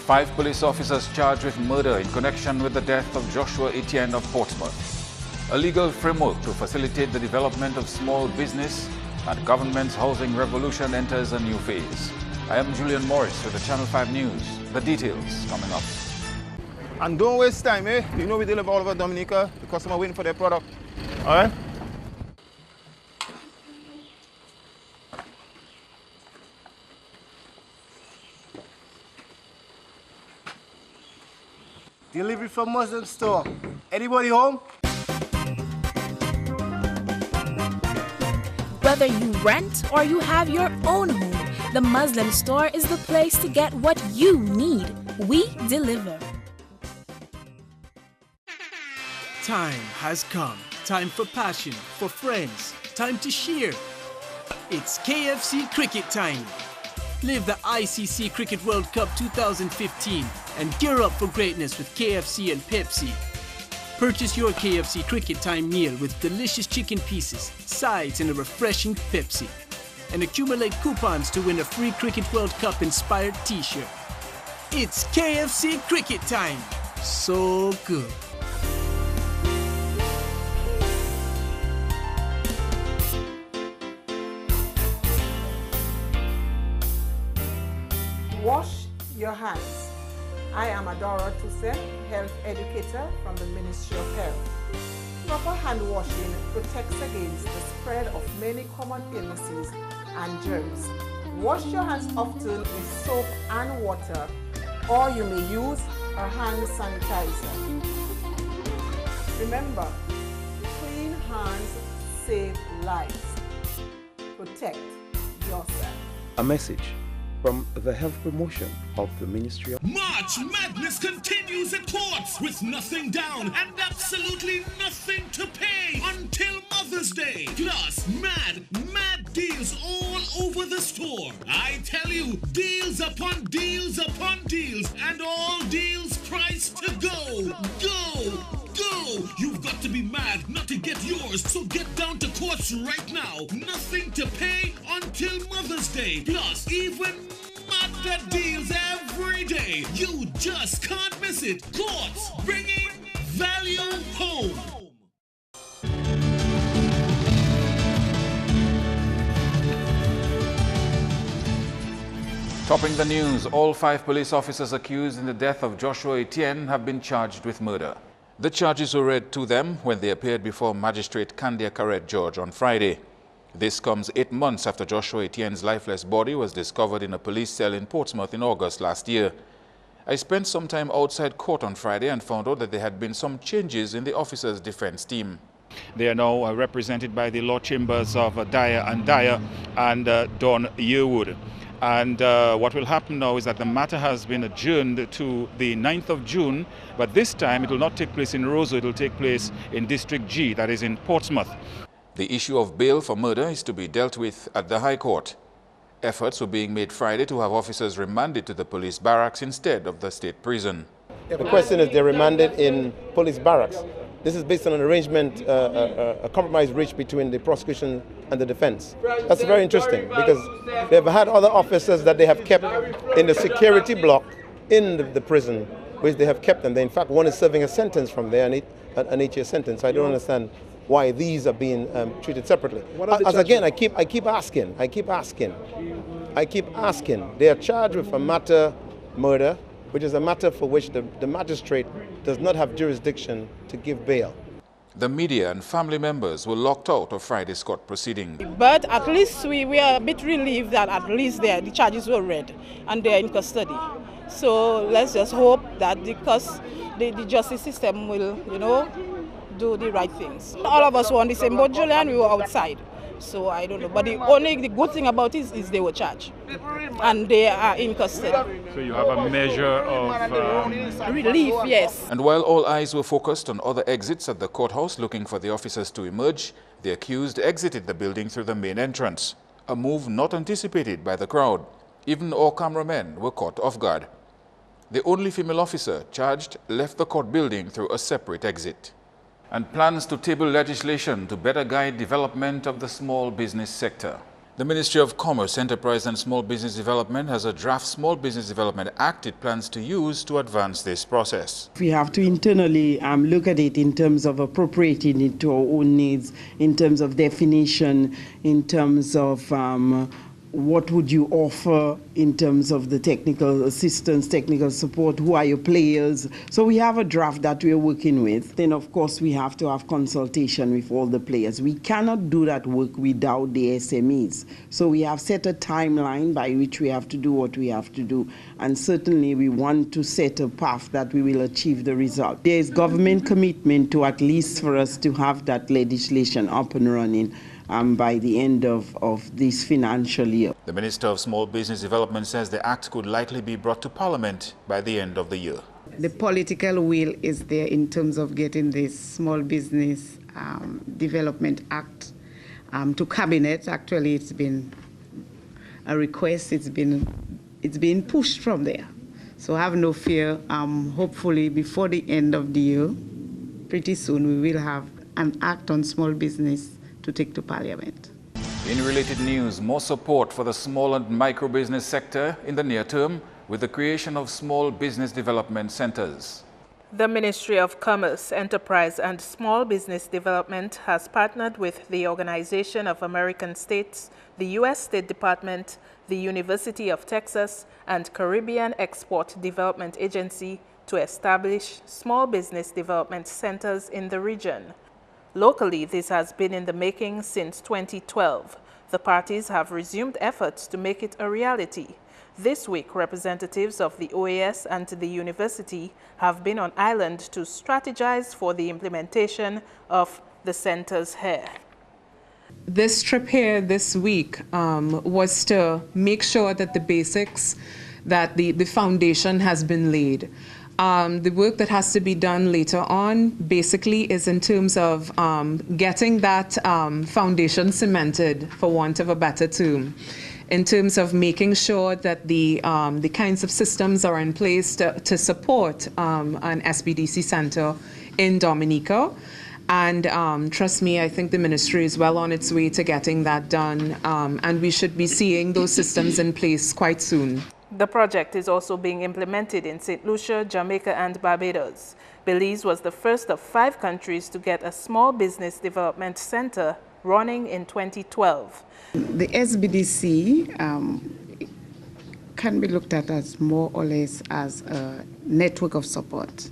5 police officers charged with murder in connection with the death of Joshua Etienne of Portsmouth. A legal framework to facilitate the development of small business and government's housing revolution enters a new phase. I am Julian Morris with the Channel 5 News. The details coming up. And don't waste time, eh? You know we deliver all over Dominica. The customer waiting for their product. All right? Delivery from Muslim store. Anybody home? Whether you rent or you have your own home, the Muslim store is the place to get what you need. We deliver. Time has come. Time for passion, for friends. Time to share. It's KFC cricket time. Live the ICC Cricket World Cup 2015 and gear up for greatness with KFC and Pepsi. Purchase your KFC Cricket Time meal with delicious chicken pieces, sides and a refreshing Pepsi. And accumulate coupons to win a free Cricket World Cup inspired t-shirt. It's KFC Cricket Time. So good. Wash your hands. I am Adora Toussaint, health educator from the Ministry of Health. Proper hand washing protects against the spread of many common illnesses and germs. Wash your hands often with soap and water, or you may use a hand sanitizer. Remember, clean hands save lives. Protect yourself. A message from the Health Promotion of the Ministry of... March Madness continues at courts with nothing down and absolutely nothing to pay until Mother's Day. Plus, mad deals all over the store. I tell you, deals upon deals upon deals, and all deals priced to go. Go! You've got to be mad not to get yours, so get down to courts right now. Nothing to pay until Mother's Day. Plus, even madder deals every day. You just can't miss it. Courts, bringing value home. Topping the news, all 5 police officers accused in the death of Joshua Etienne have been charged with murder. The charges were read to them when they appeared before Magistrate Candia Carret George on Friday. This comes 8 months after Joshua Etienne's lifeless body was discovered in a police cell in Portsmouth in August last year. I spent some time outside court on Friday and found out that there had been some changes in the officers' defense team. They are now represented by the law chambers of Dyer and Don Yearwood. And what will happen now is that the matter has been adjourned to the 9th of June, but this time it will not take place in Roseau, it will take place in District G, that is in Portsmouth. The issue of bail for murder is to be dealt with at the High Court. Efforts were being made Friday to have officers remanded to the police barracks instead of the state prison. The question is they're remanded in police barracks. This is based on an arrangement, a compromise reached between the prosecution and the defense. That's very interesting because they've had other officers that they have kept in the security block in the prison, which they have kept them there. In fact, one is serving a sentence from there, an 8-year sentence. I don't understand why these are being treated separately. As again, I keep asking. They are charged with a matter murder, which is a matter for which the magistrate does not have jurisdiction to give bail. The media and family members were locked out of Friday's court proceeding. But at least we are a bit relieved that at least the charges were read and they are in custody. So let's just hope that because the justice system will, do the right things. All of us were on the same boat, Julian, we were outside. So I don't know. But the good thing about it is they were charged. And they are in custody. So you have a measure of... relief, yes. And while all eyes were focused on other exits at the courthouse looking for the officers to emerge, the accused exited the building through the main entrance, a move not anticipated by the crowd. Even all cameramen were caught off guard. The only female officer charged left the court building through a separate exit. And plans to table legislation to better guide development of the small business sector. The Ministry of Commerce, Enterprise and Small Business Development has a draft Small Business Development Act it plans to use to advance this process. We have to internally look at it in terms of appropriating it to our own needs, in terms of definition, in terms of what would you offer in terms of the technical assistance, technical support, who are your players. So we have a draft that we're working with. Then, of course, we have to have consultation with all the players. We cannot do that work without the SMEs. So we have set a timeline by which we have to do what we have to do. And certainly we want to set a path that we will achieve the result. There is government commitment to at least for us to have that legislation up and running by the end of this financial year. The Minister of Small Business Development says the act could likely be brought to Parliament by the end of the year. The political will is there in terms of getting this Small Business Development Act to Cabinet. Actually, it's been a request. It's been pushed from there. So have no fear. Hopefully, before the end of the year, pretty soon, we will have an act on small business to take to Parliament. In related news, more support for the small and micro business sector in the near term with the creation of small business development centers. The Ministry of Commerce, Enterprise and Small Business Development has partnered with the Organization of American States, the U.S. State Department, the University of Texas, and Caribbean Export Development Agency to establish small business development centers in the region. Locally, this has been in the making since 2012. The parties have resumed efforts to make it a reality. This week, representatives of the OAS and the university have been on island to strategize for the implementation of the centers here. This trip here this week was to make sure that the basics, that the foundation has been laid. The work that has to be done later on basically is in terms of getting that foundation cemented, for want of a better term, in terms of making sure that the kinds of systems are in place to support an SBDC center in Dominica. And trust me, I think the ministry is well on its way to getting that done, and we should be seeing those systems in place quite soon. The project is also being implemented in St. Lucia, Jamaica, and Barbados. Belize was the first of 5 countries to get a small business development center running in 2012. The SBDC can be looked at as more or less as a network of support.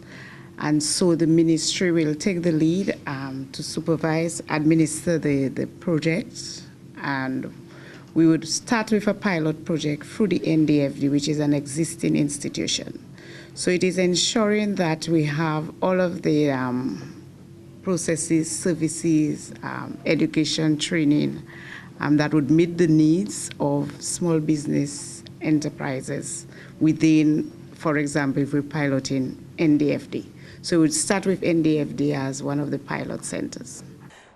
And so the ministry will take the lead to supervise, administer the project, and we would start with a pilot project through the NDFD, which is an existing institution. So it is ensuring that we have all of the processes, services, education, training that would meet the needs of small business enterprises within, for example, if we're piloting NDFD. So we would start with NDFD as one of the pilot centers.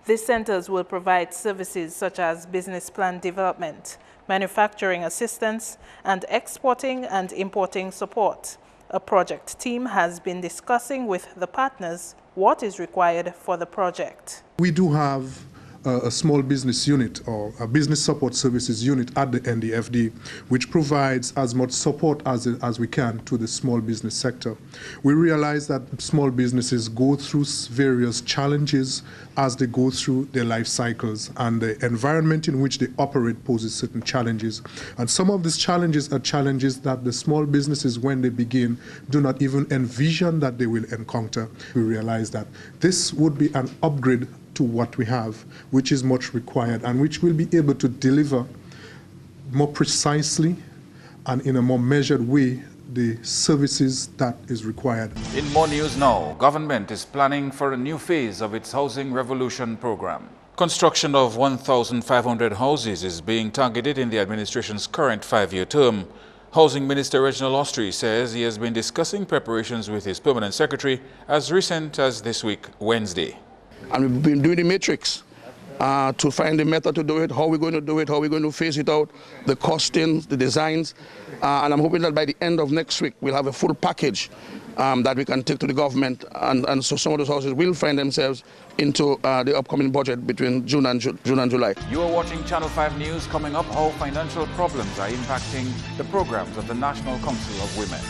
These centers will provide services such as business plan development, manufacturing assistance, and exporting and importing support. A project team has been discussing with the partners what is required for the project. We do have a small business unit or a business support services unit at the NDFD, which provides as much support as we can to the small business sector. We realize that small businesses go through various challenges as they go through their life cycles, and the environment in which they operate poses certain challenges. And some of these challenges are challenges that the small businesses, when they begin, do not even envision that they will encounter. We realize that this would be an upgrade to what we have, which is much required and which will be able to deliver more precisely and in a more measured way the services that is required. In more news now, government is planning for a new phase of its Housing Revolution program. Construction of 1,500 houses is being targeted in the administration's current 5-year term. Housing Minister Reginald Austrie says he has been discussing preparations with his permanent secretary as recent as this week, Wednesday. And we've been doing the matrix to find the method to do it, how we're going to do it, how we're going to phase it out, the costings, the designs, and I'm hoping that by the end of next week we'll have a full package that we can take to the government, and so some of those houses will find themselves into the upcoming budget between June and July. You are watching Channel 5 News. Coming up, how financial problems are impacting the programs of the National Council of Women.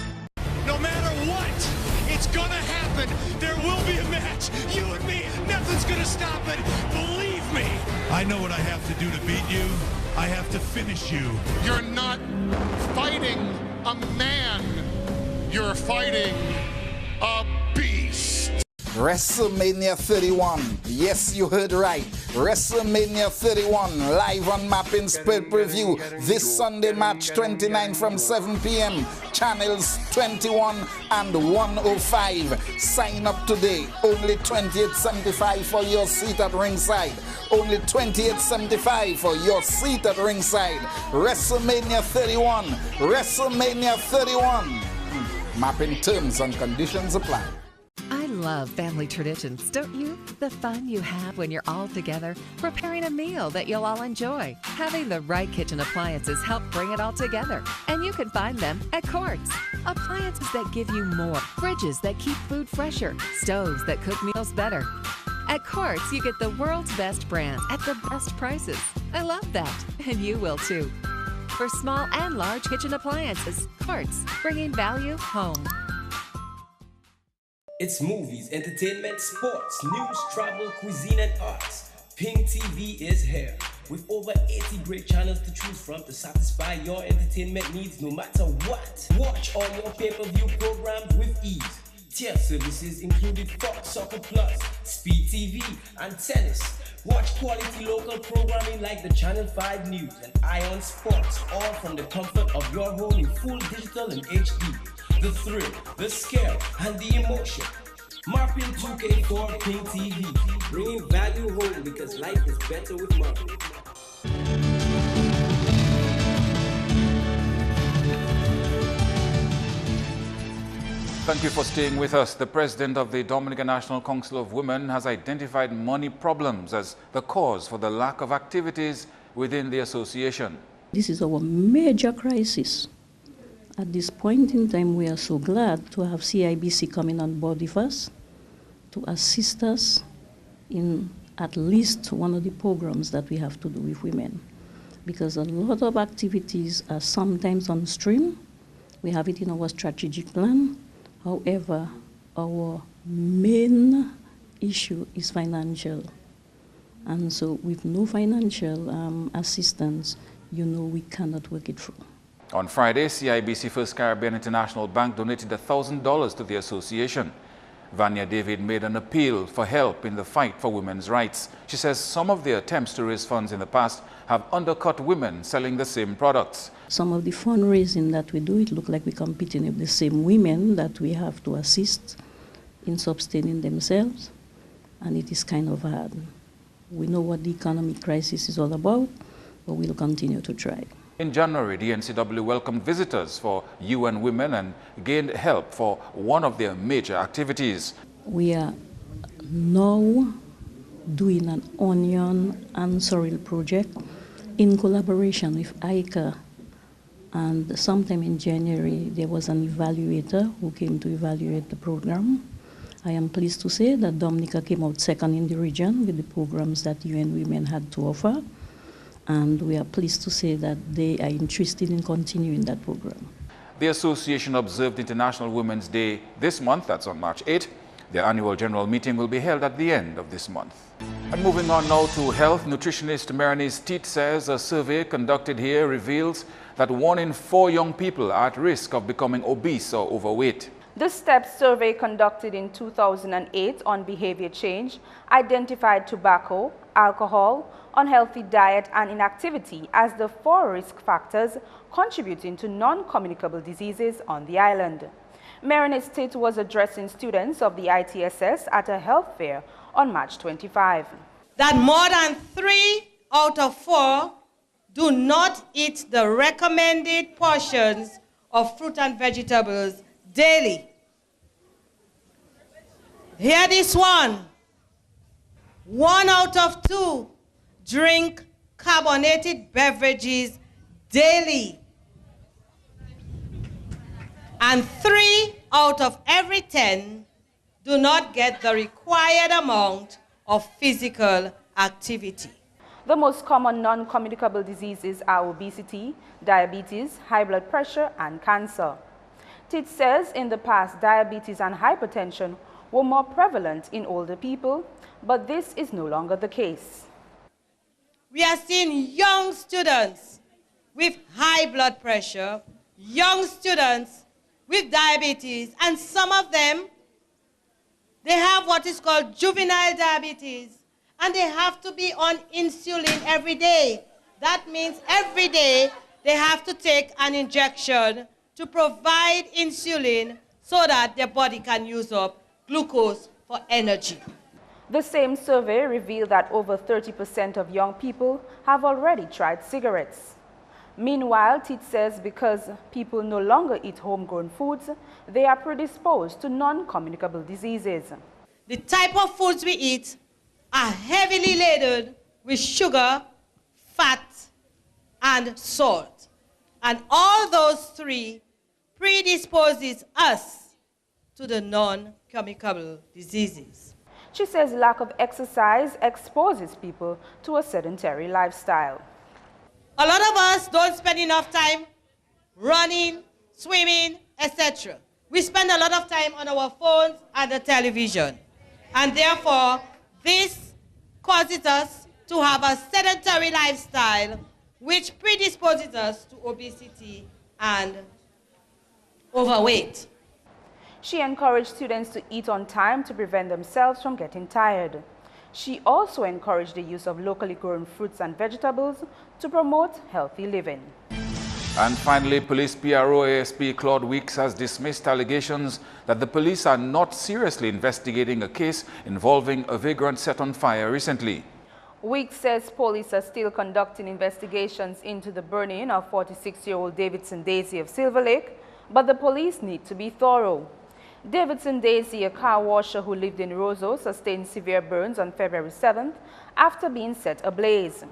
No matter what, it's gonna happen. There will be a match. You and me, nothing's gonna stop it. Believe me. I know what I have to do to beat you. I have to finish you. You're not fighting a man. You're fighting a beast. WrestleMania 31. Yes, you heard right. WrestleMania 31 live on Mappin's pay-per-view this Sunday, March 29 from 7 p.m. Channels 21 and 105. Sign up today. Only $28.75 for your seat at ringside. Only $28.75 for your seat at ringside. WrestleMania 31. WrestleMania 31. Mappin terms and conditions apply. I love family traditions, don't you? The fun you have when you're all together, preparing a meal that you'll all enjoy. Having the right kitchen appliances help bring it all together. And you can find them at Quartz. Appliances that give you more, fridges that keep food fresher, stoves that cook meals better. At Quartz, you get the world's best brands at the best prices. I love that, and you will too. For small and large kitchen appliances, Quartz, bringing value home. It's movies, entertainment, sports, news, travel, cuisine, and arts. Pink TV is here. With over 80 great channels to choose from to satisfy your entertainment needs no matter what. Watch all your pay-per-view programs with ease. Tier services included Fox Soccer Plus, Speed TV, and tennis. Watch quality local programming like the Channel 5 News and Ion Sports, all from the comfort of your home in full digital and HD. The thrill, the scare, and the emotion. Marpin 2K Pink TV, bringing value home because life is better with Marpin. Thank you for staying with us. The president of the Dominican National Council of Women has identified money problems as the cause for the lack of activities within the association. This is our major crisis. At this point in time, we are so glad to have CIBC coming on board with us to assist us in at least one of the programs that we have to do with women. Because a lot of activities are sometimes on stream. We have it in our strategic plan. However, our main issue is financial. And so with no financial assistance, you know we cannot work it through. On Friday, CIBC First Caribbean International Bank donated $1,000 to the association. Vanya David made an appeal for help in the fight for women's rights. She says some of the attempts to raise funds in the past have undercut women selling the same products. Some of the fundraising that we do, it looks like we're competing with the same women that we have to assist in sustaining themselves, and it is kind of hard. We know what the economic crisis is all about, but we'll continue to try. In January, the NCW welcomed visitors for UN Women and gained help for one of their major activities. We are now doing an onion and sorrel project in collaboration with ICA. And sometime in January, there was an evaluator who came to evaluate the program. I am pleased to say that Dominica came out second in the region with the programs that UN Women had to offer. And we are pleased to say that they are interested in continuing that program. The association observed International Women's Day this month, that's on March 8. Their annual general meeting will be held at the end of this month. And moving on now to health, nutritionist Marinese Teet says a survey conducted here reveals that 1 in 4 young people are at risk of becoming obese or overweight. The STEP survey conducted in 2008 on behavior change identified tobacco, alcohol, unhealthy diet and inactivity as the 4 risk factors contributing to non-communicable diseases on the island. Marinese Teet was addressing students of the ITSS at a health fair on March 25. That more than 3 out of 4 do not eat the recommended portions of fruit and vegetables daily. Hear this one. 1 out of 2 drink carbonated beverages daily. And 3 out of every 10 do not get the required amount of physical activity. The most common non-communicable diseases are obesity, diabetes, high blood pressure, and cancer. TIT says in the past, diabetes and hypertension were more prevalent in older people, but this is no longer the case. We are seeing young students with high blood pressure, young students with diabetes, and some of them, they have what is called juvenile diabetes, and they have to be on insulin every day. That means every day they have to take an injection to provide insulin so that their body can use up glucose for energy. The same survey revealed that over 30% of young people have already tried cigarettes. Meanwhile, TIT says because people no longer eat homegrown foods, they are predisposed to non-communicable diseases. The type of foods we eat are heavily laden with sugar, fat, and salt. And all those 3 predisposes us to the non-communicable diseases. She says lack of exercise exposes people to a sedentary lifestyle. A lot of us don't spend enough time running, swimming, etc. We spend a lot of time on our phones and the television. And therefore, this causes us to have a sedentary lifestyle, which predisposes us to obesity and overweight. She encouraged students to eat on time to prevent themselves from getting tired. She also encouraged the use of locally grown fruits and vegetables to promote healthy living. And finally, Police PRO ASP Claude Weeks has dismissed allegations that the police are not seriously investigating a case involving a vagrant set on fire recently. Weeks says police are still conducting investigations into the burning of 46-year-old Davidson Daisy of Silver Lake, but the police need to be thorough. Davidson Daisy, a car washer who lived in Roseau, sustained severe burns on February 7th after being set ablaze.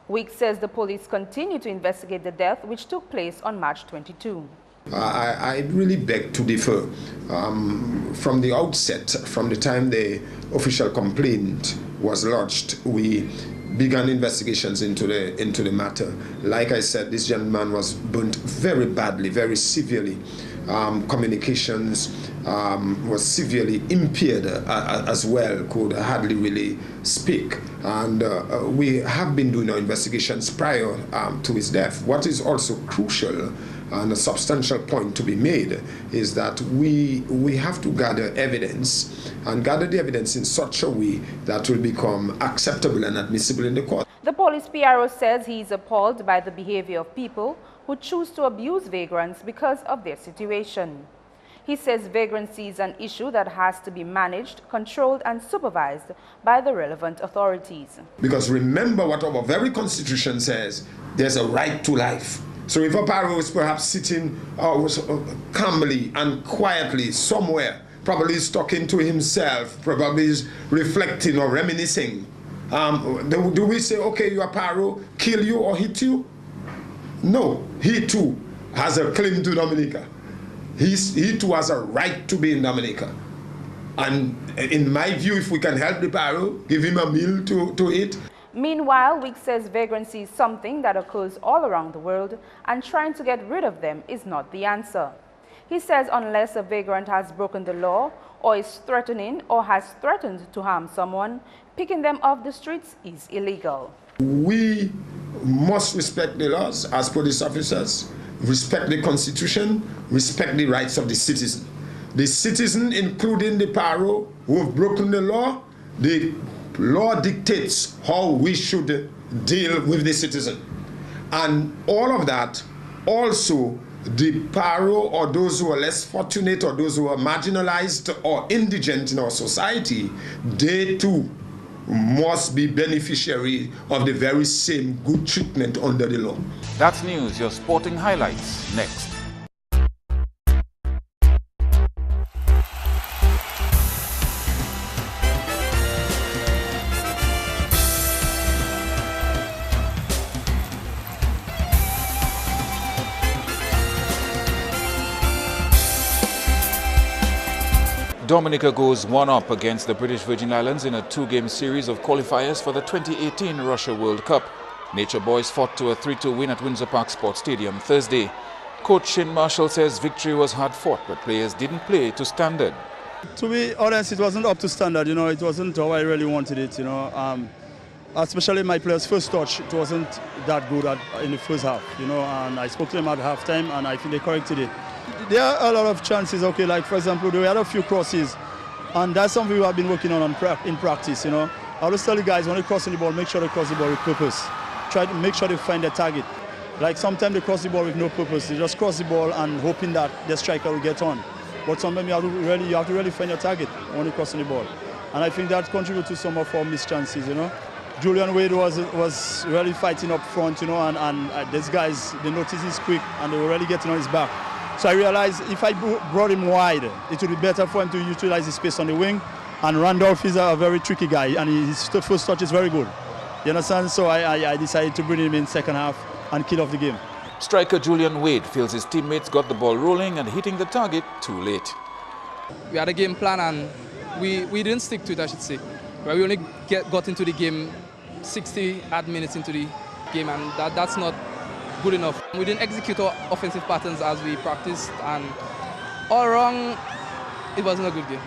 Weeks says the police continue to investigate the death, which took place on March 22. I really beg to differ. From the outset, from the time the official complaint was lodged, we began investigations into the matter. Like I said, this gentleman was burnt very badly, very severely. Communications was severely impaired as well, could hardly really speak. And we have been doing our investigations prior to his death. What is also crucial and a substantial point to be made is that we have to gather evidence and gather the evidence in such a way that will become acceptable and admissible in the court. The police PRO says he is appalled by the behavior of people who choose to abuse vagrants because of their situation. He says vagrancy is an issue that has to be managed, controlled, and supervised by the relevant authorities. Because remember what our very Constitution says, there's a right to life. So if a PRO is perhaps sitting calmly and quietly somewhere, probably is talking to himself, probably is reflecting or reminiscing, do we say, okay, your PRO, kill you or hit you? No, he too has a claim to Dominica. He too has a right to be in Dominica. And in my view, if we can help the PRO, give him a meal to eat. Meanwhile, Weeks says vagrancy is something that occurs all around the world, and trying to get rid of them is not the answer. He says unless a vagrant has broken the law or is threatening or has threatened to harm someone, picking them off the streets is illegal. We must respect the laws as police officers, respect the Constitution, respect the rights of the citizen. The citizen, including the PRO, who have broken the law dictates how we should deal with the citizen. And all of that, also the PRO or those who are less fortunate or those who are marginalized or indigent in our society, they too must be beneficiary of the very same good treatment under the law. That's news, your sporting highlights next. Dominica goes 1-up against the British Virgin Islands in a 2-game series of qualifiers for the 2018 Russia World Cup. Nature Boys fought to a 3-2 win at Windsor Park Sports Stadium Thursday. Coach Shane Marshall says victory was hard fought, but players didn't play to standard. To be honest, it wasn't up to standard, you know, it wasn't how I really wanted it, you know. Especially my players' first touch, it wasn't that good in the first half, you know, and I spoke to them at halftime and I think they corrected it. There are a lot of chances, okay, like for example, we had a few crosses, and that's something we have been working on in practice, you know. I always tell you guys, when you're crossing the ball, make sure they cross the ball with purpose. Try to make sure they find their target. Like sometimes they cross the ball with no purpose, they just cross the ball and hoping that the striker will get on. But sometimes you have to really find your target when you're crossing the ball. And I think that contributed to some of our missed chances, you know. Julian Wade was really fighting up front, you know, and these guys, they notice he's quick and they were really getting on his back. So I realized if I brought him wide, it would be better for him to utilize his space on the wing. And Randolph is a very tricky guy, and his first touch is very good. You understand? So I decided to bring him in second half and kill off the game. Striker Julian Wade feels his teammates got the ball rolling and hitting the target too late. We had a game plan and we didn't stick to it, I should say. But we only got into the game 60 odd minutes into the game, and that's not good enough. We didn't execute our offensive patterns as we practiced, and all wrong, it wasn't a good game.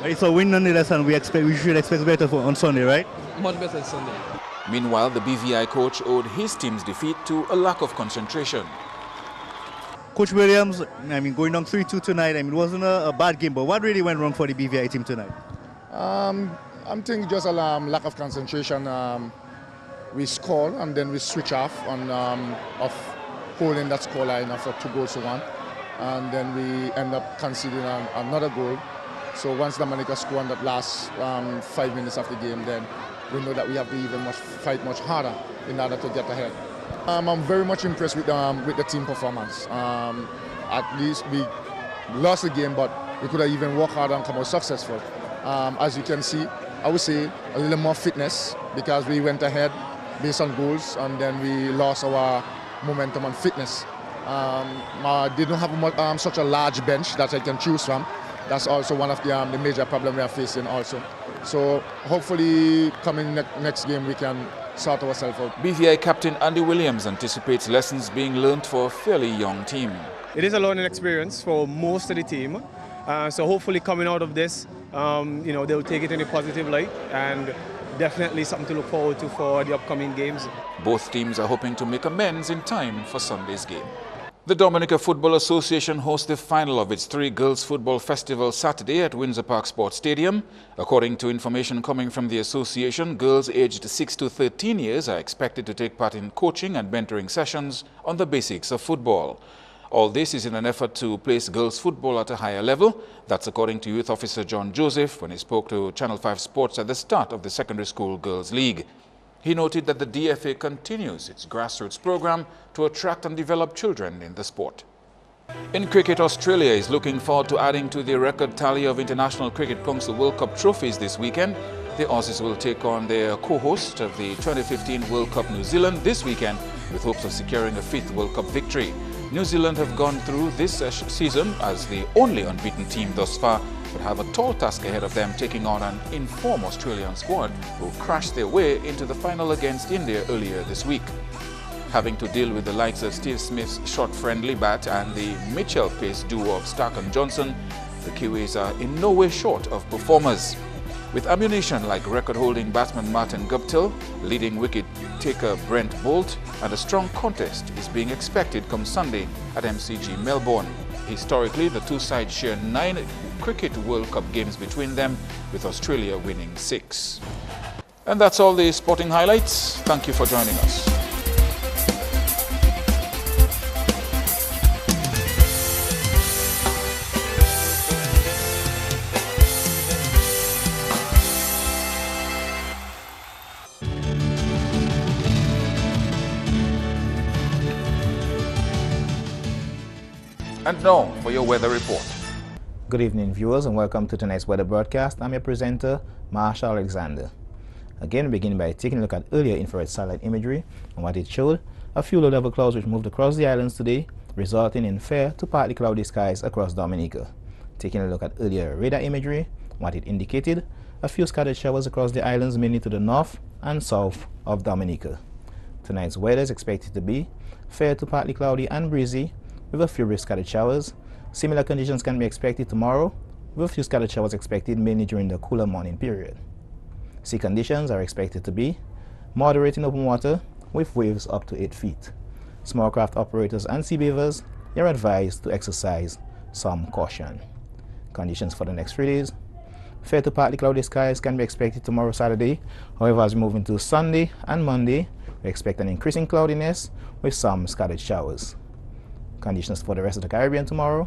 It's a win nonetheless, and we should expect better on Sunday, right? Much better on Sunday. Meanwhile, the BVI coach owed his team's defeat to a lack of concentration. Coach Williams, I mean, going down 3-2 tonight, I mean, it wasn't a bad game, but what really went wrong for the BVI team tonight? I'm thinking just a lack of concentration. We score and then we switch off of holding that scoreline after 2-1, and then we end up conceding another goal. So once Dominica score in that last 5 minutes of the game, then we know that we have to even fight much harder in order to get ahead. I'm very much impressed with the team performance. At least we lost the game, but we could have even worked harder and come out successful. As you can see, I would say a little more fitness, because we went ahead based on goals and then we lost our momentum and fitness. They don't have such a large bench that I can choose from. That's also one of the major problems we are facing also. So hopefully coming next game we can sort ourselves out. BVI captain Andy Williams anticipates lessons being learned for a fairly young team. It is a learning experience for most of the team. So hopefully coming out of this, you know, they'll take it in a positive light, and definitely something to look forward to for the upcoming games. Both teams are hoping to make amends in time for Sunday's game. The Dominica Football Association hosts the final of its 3 Girls Football Festival Saturday at Windsor Park Sports Stadium. According to information coming from the association, girls aged 6 to 13 years are expected to take part in coaching and mentoring sessions on the basics of football. All this is in an effort to place girls football at a higher level. That's according to Youth Officer John Joseph when he spoke to Channel 5 Sports at the start of the Secondary School Girls League. He noted that the DFA continues its grassroots program to attract and develop children in the sport. In cricket, Australia is looking forward to adding to the record tally of International Cricket Council World Cup trophies this weekend. The Aussies will take on their co-host of the 2015 World Cup, New Zealand, this weekend with hopes of securing a 5th World Cup victory. New Zealand have gone through this season as the only unbeaten team thus far, but have a tall task ahead of them, taking on an informed Australian squad who crashed their way into the final against India earlier this week. Having to deal with the likes of Steve Smith's shot-friendly bat and the Mitchell pace duo of Stark and Johnson, the Kiwis are in no way short of performers. With ammunition like record-holding batsman Martin Guptill, leading wicket-taker Brent Bolt, and a strong contest is being expected come Sunday at MCG Melbourne. Historically, the two sides share 9 Cricket World Cup games between them, with Australia winning 6. And that's all the sporting highlights. Thank you for joining us. And now for your weather report. Good evening, viewers, and welcome to tonight's weather broadcast. I'm your presenter, Marshall Alexander. Again, beginning by taking a look at earlier infrared satellite imagery and what it showed, a few low-level clouds which moved across the islands today, resulting in fair to partly cloudy skies across Dominica. Taking a look at earlier radar imagery, what it indicated, a few scattered showers across the islands, mainly to the north and south of Dominica. Tonight's weather is expected to be fair to partly cloudy and breezy, with a few brief scattered showers. Similar conditions can be expected tomorrow, with a few scattered showers expected mainly during the cooler morning period. Sea conditions are expected to be moderate in open water, with waves up to 8 feet. Small craft operators and sea beavers, you're advised to exercise some caution. Conditions for the next 3 days. Fair to partly cloudy skies can be expected tomorrow, Saturday. However, as we move into Sunday and Monday, we expect an increasing cloudiness with some scattered showers. Conditions for the rest of the Caribbean tomorrow.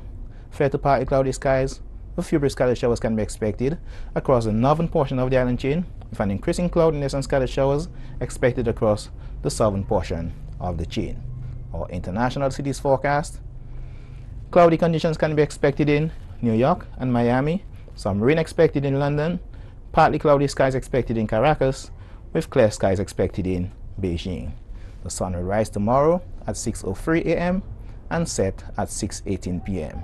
Fair to partly cloudy skies. A few brief scattered showers can be expected across the northern portion of the island chain, with an increasing cloudiness and scattered showers expected across the southern portion of the chain. Our international cities forecast. Cloudy conditions can be expected in New York and Miami. Some rain expected in London. Partly cloudy skies expected in Caracas, with clear skies expected in Beijing. The sun will rise tomorrow at 6:03 a.m. and set at 6:18 p.m.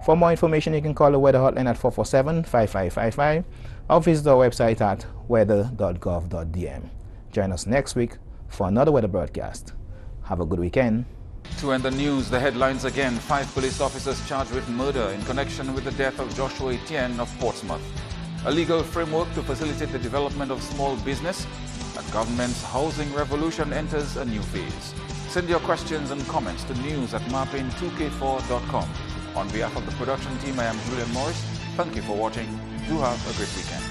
For more information, you can call the weather hotline at 447-5555 or visit our website at weather.gov.dm. Join us next week for another weather broadcast. Have a good weekend. To end the news, the headlines again. 5 police officers charged with murder in connection with the death of Joshua Etienne of Portsmouth. A legal framework to facilitate the development of small business. The government's housing revolution enters a new phase. Send your questions and comments to news@marpin2k4.com. On behalf of the production team, I am Julian Morris. Thank you for watching. Do have a great weekend.